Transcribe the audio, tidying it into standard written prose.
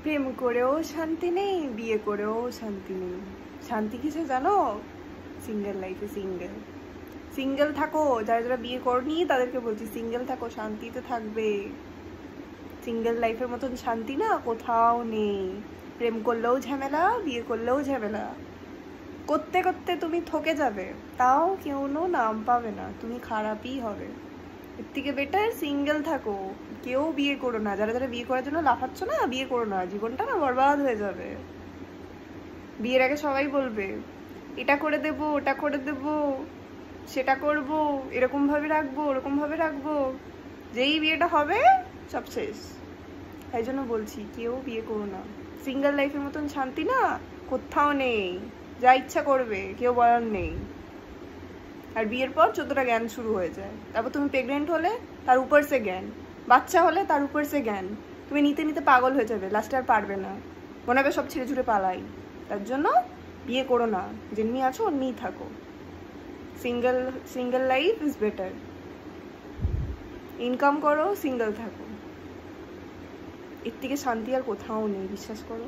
প্রেম করেও শান্তি নেই, বিয়ে করেও শান্তি নেই। শান্তি কিসে জানো? সিঙ্গেল লাইফে। সিঙ্গেল সিঙ্গেল থাকো। যারা যারা বিয়ে করনি তাদেরকে বলছি, সিঙ্গেল থাকো, শান্তিতে থাকবে। সিঙ্গেল লাইফের মতন শান্তি না কোথাও নেই। প্রেম করলেও ঝামেলা, বিয়ে করলেও ঝামেলা। করতে করতে তুমি থকে যাবে, তাও কেউ নাম পাবে না, তুমি খারাপই হবে। এর থেকে বেটার সিঙ্গেল থাকো, কেউ বিয়ে করো না। যারা যারা বিয়ে করার জন্য লাফাচ্ছ না, বিয়ে করো না, জীবনটা না বরবাদ হয়ে যাবে। বিয়ের আগে সবাই বলবে এটা করে দেব, ওটা করে দেব, সেটা করব, এরকম ভাবে রাখবো, ওরকম ভাবে রাখবো। যেই বিয়েটা হবে সব শেষ। তাই জন্য বলছি কেউ বিয়ে করো না। সিঙ্গেল লাইফের মতন শান্তি না কোথাও নেই। যা ইচ্ছা করবে, কেউ বলার নেই। আর বিয়ের পর 14টা জ্ঞান শুরু হয়ে যায়। তারপর তুমি প্রেগনেন্ট হলে তার উপর সে জ্ঞান, বাচ্চা হলে তার উপর সে জ্ঞান। তুমি নিতে নিতে পাগল হয়ে যাবে, লাস্টে আর পারবে না, মনে হবে সব ছিঁড়ে ছুড়ে পালাই। তার জন্য বিয়ে করো না, যেমনি আছো অমনিই থাকো। Single single life is better. Income করো, সিঙ্গেল থাকো, এর থেকে শান্তি আর কোথাও নেই, বিশ্বাস করো।